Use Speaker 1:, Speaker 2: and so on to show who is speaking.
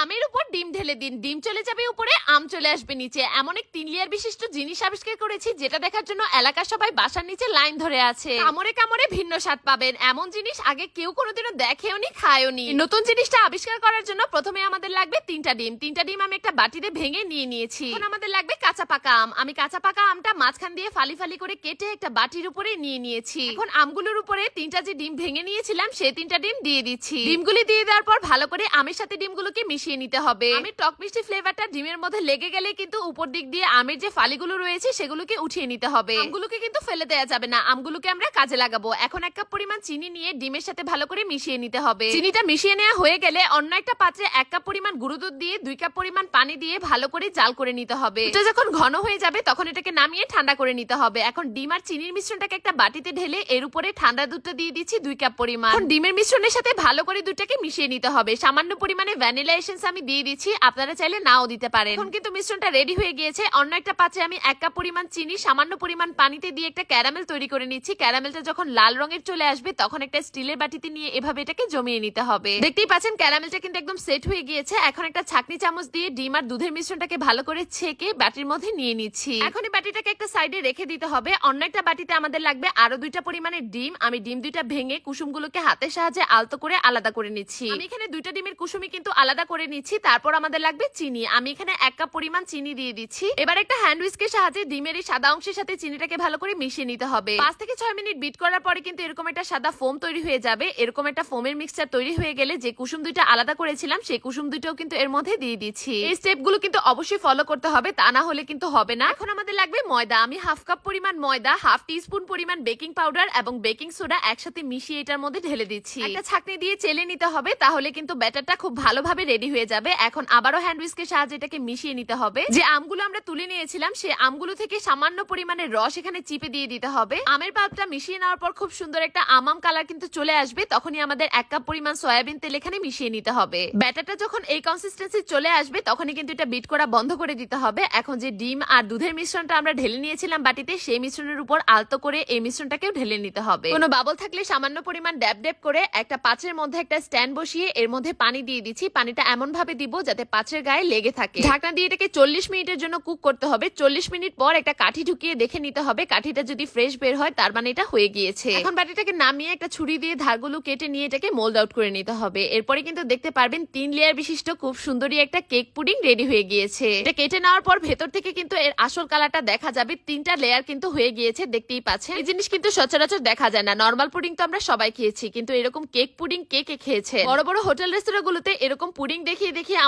Speaker 1: আমের উপর ডিম ঢেলে দিন, ডিম চলে যাবে উপরে, আম চলে আসবে নিচে। এমন এক 3 লেয়ার বিশিষ্ট জিনিস আবিষ্কার করেছি যেটা দেখার জন্য এলাকার সবাই বাসার নিচে লাইন ধরে আছে। কামড়ে কামড়ে ভিন্ন স্বাদ পাবেন, এমন জিনিস আগে কেউ কোনোদিনও দেখেওনি খায়ওনি। নতুন জিনিসটা আবিষ্কার করার জন্য প্রথমে আমাদের লাগবে 3টা ডিম। 3টা ডিম আমি একটা বাটিতে ভেঙে নিয়ে নিয়েছি। এখন আমাদের লাগবে কাঁচা পাকা আম। আমি কাঁচা পাকা আমটা মাঝখান দিয়ে ফালি ফালি করে কেটে একটা বাটির উপরে নিয়ে নিয়েছি। এখন আমগুলোর উপরে 3টা যে ডিম ভেঙে নিয়েছিলাম সেই 3টা ডিম দিয়ে দিচ্ছি। ডিমগুলি দিয়ে দেওয়ার পর ভালো করে আমের সাথে ডিমগুলোকে মিশিয়ে নিতে হবে। আমের টক মিষ্টি ফ্লেভারটা ডিমের মধ্যে লেগে গেলে কিন্তু উপর দিক দিয়ে আমের যে ফালিগুলো রয়েছে সেগুলোকে উঠিয়ে নিতে হবে। আমগুলোকে কিন্তু ফেলে দেওয়া যাবে না, আমগুলোকে আমরা কাজে লাগাবো। এখন 1 কাপ পরিমাণ চিনি নিয়ে ডিমের সাথে ভালো করে মিশিয়ে নিতে হবে। চিনিটা মিশিয়ে নেওয়া হয়ে গেলে অন্য একটা পাত্রে 1 কাপ পরিমাণ গুঁড়ো দুধ দিয়ে 2 কাপ পরিমাণ পানি দিয়ে ভালো করে জাল করে নিতে হবে। এটা যখন ঘন হয়ে যাবে তখন এটাকে নামিয়ে ঠান্ডা করে নিতে হবে। এখন ডিম আর চিনির মিশ্রণটাকে একটা বাটিতে ঢেলে এর উপরে ঠান্ডা দুধটা দিয়ে দিচ্ছি 2 কাপ পরিমাণ। এখন ডিমের মিশ্রণের সাথে ভালো করে দুধটাকে মিশিয়ে নিতে হবে। সামান্য পরিমাণে ভ্যানিলা এসেন্স আমি দিয়ে দিচ্ছি, আপনারা চাইলে নাও দিতে পারেন। এখন কিন্তু মিশ্রণটা রেডি হয়ে গিয়েছে। অন্য একটা পাত্রে আমি 1 কাপ পরিমাণ চিনি সামান্য পরিমাণ পানিতে দিয়ে একটা ক্যারামেল তৈরি করে নিচ্ছি। ক্যারামেলটা যখন লাল রঙের চলে আসবে তখন একটা স্টিলের বাটিতে নিয়ে এভাবে এটাকে জমিয়ে নিতে হবে। দেখতেই পাচ্ছেন ক্যারামেলটা কিন্তু একদম সেট হয়ে গিয়েছে। এখন একটা ছাঁকনি চামচ দিয়ে ডিম আর দুধের মিশ্রণটাকে ভালো করে ছেঁকে বাটির মধ্যে নিয়ে নিচ্ছি। এখন এই বাটিটাকে একটা সাইডে রেখে দিতে হবে। অন্য একটা বাটিতে আমাদের লাগবে আরো 2টা পরিমাণের ডিম। আমি ডিম 2টা ভেঙে কুসুমগুলোকে হাতের সাহায্যে আলতো করে আলাদা করে নিচ্ছি। আমি এখানে 2টা ডিমের কুসুমই কিন্তু আলাদা করে নিচ্ছি। তারপর আমাদের লাগবে চিনি। আমি এখানে 1 কাপ পরিমাণ চিনি দিয়ে দিচ্ছি। এবার একটা হ্যান্ড হুইস্কের সাহায্যে ডিমের এই সাদা অংশের সাথে চিনিটাকে ভালো করে মিশিয়ে নিতে হবে। 5 থেকে 6 মিনিট বিট করার পরে কিন্তু এরকম একটা সাদা ফোম তৈরি হয়ে যাবে। এরকম একটা ফোমের মিক্সচার তৈরি হয়ে গেলে যে কুসুম 2টা আলাদা করেছিলাম সেই কুসুম 2টাও কিন্তু এর মধ্যে দিয়ে দিচ্ছি। এই স্টেপগুলো কিন্তু অবশ্যই ফলো করতে হবে, তা না হলে কিন্তু হবে না। এখন আমাদের লাগবে ময়দা। আমি 1/2 কাপ পরিমাণ ময়দা, 1/2 টিস্পুন পরিমাণ বেকিং পাউডার এবং বেকিং সোডা একসাথে মিশিয়ে এটার মধ্যে ঢেলে দিচ্ছি। একটা ছাঁকনি দিয়ে চেলে নিতে হবে, তাহলে কিন্তু ব্যাটারটা খুব ভালোভাবে রেডি হয়ে যাবে। এখন আবারও হ্যান্ড হুইস্কের সাহায্যে এটাকে মিশিয়ে নিতে হবে। যে আমগুলো আমরা তুলে নিয়েছিলাম সেই আমগুলো থেকে সামান্য পরিমাণে রস এখানে চিপে দিয়ে দিতে হবে। আমের পাল্পটা মিশিয়ে নেওয়ার পর খুব সুন্দর একটা আম কালার কিন্তু চলে আসবে। তখনই আমাদের 1 কাপ পরিমাণ সয়াবিন তেল এখানে মিশিয়ে নিতে হবে। ব্যাটারটা যখন এই কনসিস্টেন্সি চলে আসবে তখনই কিন্তু এটা বিট করা বন্ধ করে দিতে হবে। এখন যে ডিম আর দুধের মিশ্রণটা আমরা ঢেলে নিয়েছিলাম বাটিতে, সেই মিশ্রণের উপর আলতো করে এই মিশ্রণটাকেও ঢেলে নিতে হবে। কোনো বাবল থাকলে সামান্য পরিমাণ ড্যাব ড্যাব করে একটা পাত্রের মধ্যে একটা স্ট্যান্ড বসিয়ে এর মধ্যে পানি দিয়ে দিচ্ছি। পানিটা এমন ভাবে দিব যাতে পাত্রের গায়ে লেগে থাকে। ঢাকনা দিয়ে এটাকে 40 মিনিটের জন্য কুক করতে হবে। 40 মিনিট পর একটা কাঠি ঢুকিয়ে দেখে নিতে হবে। কাঠিটা যদি ফ্রেশ বের হয় তার মানে এটা হয়ে গিয়েছে। এখন বাটিটাকে নামিয়ে একটা ছুরি দিয়ে ধারগুলো কেটে নিয়ে এটাকে মোল্ড আউট করে নিতে হবে। এরপরে কিন্তু দেখতে পারবেন 3 লেয়ার বিশিষ্ট খুব সুন্দরী একটা কেক পুডিং রেডি হয়ে গিয়েছে। এটা কেটে নেওয়ার পর ভেতর থেকে কিন্তু এর আসল কালারটা দেখা যাবে। 3টা লেয়ার কিন্তু হয়ে গিয়েছে, দেখতেই পাচ্ছেন। এই জিনিস কিন্তু সচরাচর দেখা যায় না। নরমাল পুডিং তো আমরা সবাই খেয়েছি, কিন্তু এরকম কেক পুডিং কে কে খেয়েছে? বড় বড় হোটেল রেস্তোরাঁ গুলোতে এরকম পুডিং দেখিয়ে দেখিয়ে